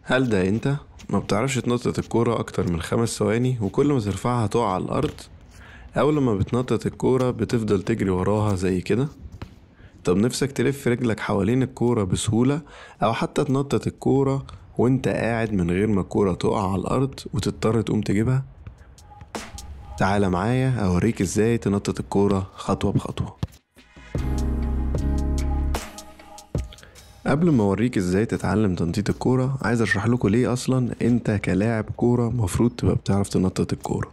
هل ده انت ما بتعرفش تنطط الكورة اكتر من 5 ثواني وكل ما ترفعها تقع على الارض؟ اول لما بتنطط الكورة بتفضل تجري وراها زي كده؟ طب نفسك تلف رجلك حوالين الكورة بسهولة، او حتى تنطط الكورة وانت قاعد من غير ما الكورة تقع على الارض وتضطر تقوم تجيبها؟ تعال معايا اوريك ازاي تنطط الكورة خطوة بخطوة. قبل ما اوريك ازاي تتعلم تنطيط الكورة، عايز اشرح لكم ليه اصلا انت كلاعب كورة مفروض تبقى بتعرف تنطط الكورة.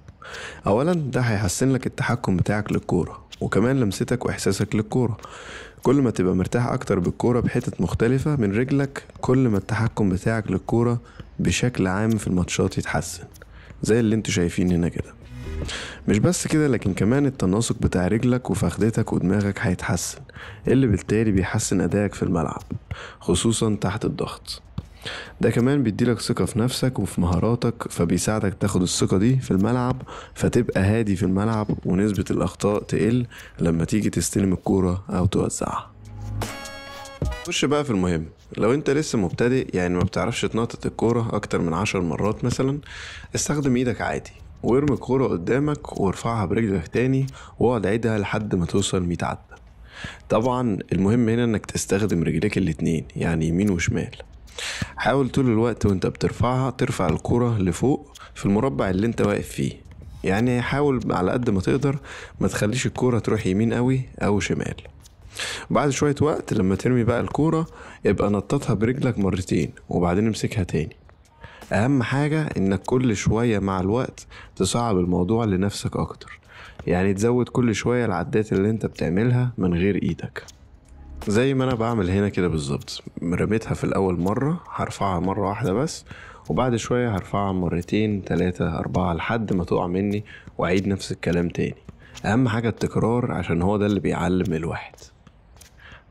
اولا ده هيحسن لك التحكم بتاعك للكورة، وكمان لمستك واحساسك للكورة. كل ما تبقى مرتاح اكتر بالكورة بحتت مختلفة من رجلك، كل ما التحكم بتاعك للكورة بشكل عام في الماتشات يتحسن، زي اللي انتوا شايفين هنا كده. مش بس كده، لكن كمان التناسق بتاع رجلك وفخدتك ودماغك هيتحسن، اللي بالتالي بيحسن أدائك في الملعب، خصوصا تحت الضغط. ده كمان بيديلك ثقة في نفسك وفي مهاراتك، فبيساعدك تاخد الثقة دي في الملعب، فتبقى هادي في الملعب ونسبة الأخطاء تقل لما تيجي تستلم الكورة أو توزعها. خش بقى في المهم. لو انت لسه مبتدئ، يعني ما بتعرفش تنطط الكورة اكتر من 10 مرات مثلا، استخدم ايدك عادي وارمي الكورة قدامك وارفعها برجلك تاني واقعد عيدها لحد ما توصل 100 عدة. طبعا المهم هنا انك تستخدم رجليك الاتنين، يعني يمين وشمال. حاول طول الوقت وانت بترفعها ترفع الكورة لفوق في المربع اللي انت واقف فيه، يعني حاول على قد ما تقدر ما تخليش الكورة تروح يمين قوي او شمال. بعد شوية وقت لما ترمي بقى الكورة، يبقى نططها برجلك مرتين وبعدين امسكها تاني. اهم حاجة انك كل شوية مع الوقت تصعب الموضوع لنفسك اكتر، يعني تزود كل شوية العدات اللي انت بتعملها من غير ايدك، زي ما انا بعمل هنا كده بالظبط. رميتها في الاول مرة، هرفعها مرة واحدة بس، وبعد شوية هرفعها مرتين 3 4 لحد ما تقع مني، واعيد نفس الكلام تاني. اهم حاجة التكرار، عشان هو ده اللي بيعلم الواحد.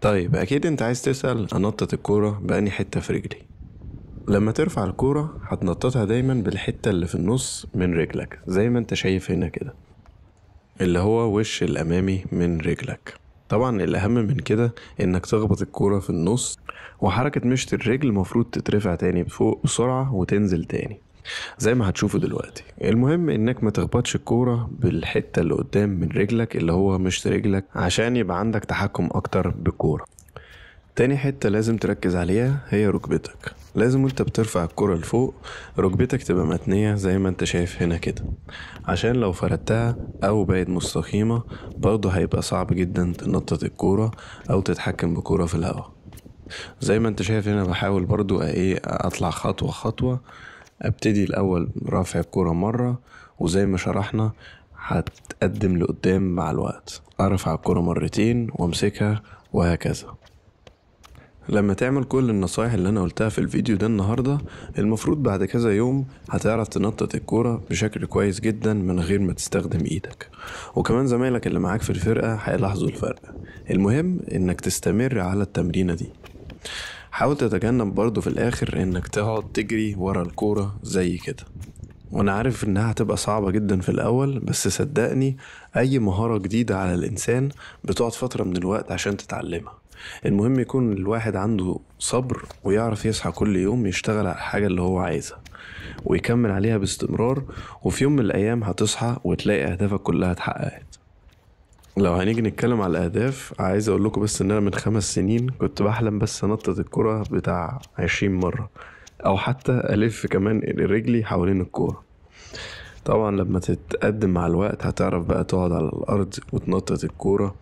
طيب اكيد انت عايز تسأل انطط الكورة بأني حتة في رجلي. لما ترفع الكورة هتنططها دايما بالحتة اللي في النص من رجلك، زي ما انت شايف هنا كده، اللي هو وش الامامي من رجلك. طبعا الاهم من كده انك تخبط الكورة في النص، وحركة مشط الرجل مفروض تترفع تاني بفوق بسرعة وتنزل تاني زي ما هتشوفوا دلوقتي. المهم انك ما تخبطش الكورة بالحتة اللي قدام من رجلك اللي هو مشط رجلك، عشان يبقى عندك تحكم اكتر بالكورة. تاني حتة لازم تركز عليها هي ركبتك. لازم وانت بترفع الكرة لفوق ركبتك تبقى متنية زي ما انت شايف هنا كده، عشان لو فردتها او بقت مستقيمة برضه هيبقى صعب جدا تنطط الكورة او تتحكم بكورة في الهواء. زي ما انت شايف هنا بحاول برضه اطلع خطوة خطوة. ابتدي الاول رافع الكورة مرة، وزي ما شرحنا هتقدم لقدام مع الوقت، ارفع الكورة مرتين وامسكها وهكذا. لما تعمل كل النصايح اللي انا قلتها في الفيديو ده النهاردة، المفروض بعد كذا يوم هتعرف تنطط الكورة بشكل كويس جدا من غير ما تستخدم ايدك، وكمان زمايلك اللي معاك في الفرقة هيلاحظوا الفرق. المهم انك تستمر على التمرينة دي. حاول تتجنب برضو في الاخر انك تقعد تجري ورا الكورة زي كده، وانا عارف انها هتبقى صعبة جدا في الاول، بس صدقني اي مهارة جديدة على الانسان بتقعد فترة من الوقت عشان تتعلمها. المهم يكون الواحد عنده صبر ويعرف يصحى كل يوم يشتغل على الحاجة اللي هو عايزها ويكمل عليها باستمرار، وفي يوم من الايام هتصحى وتلاقي اهدافك كلها اتحققت. لو هنيجي نتكلم على الاهداف، عايز اقول لكم بس ان انا من 5 سنين كنت بحلم بس انطط الكرة بتاع 20 مرة، او حتى الف كمان رجلي حوالين الكورة. طبعا لما تتقدم مع الوقت هتعرف بقى تقعد على الارض وتنطط الكورة،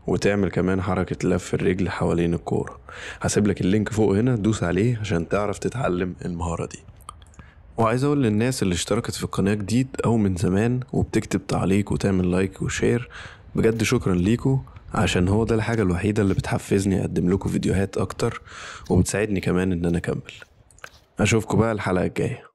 وتعمل كمان حركة لف الرجل حوالين الكورة. هسيب لك اللينك فوق هنا، دوس عليه عشان تعرف تتعلم المهارة دي. وعايز اقول للناس اللي اشتركت في القناة جديد او من زمان وبتكتب تعليق وتعمل لايك وشير، بجد شكرا ليكو، عشان هو ده الحاجة الوحيدة اللي بتحفزني اقدم لكم فيديوهات اكتر، وبتساعدني كمان ان انا اكمل. اشوفكم بقى الحلقة الجاية.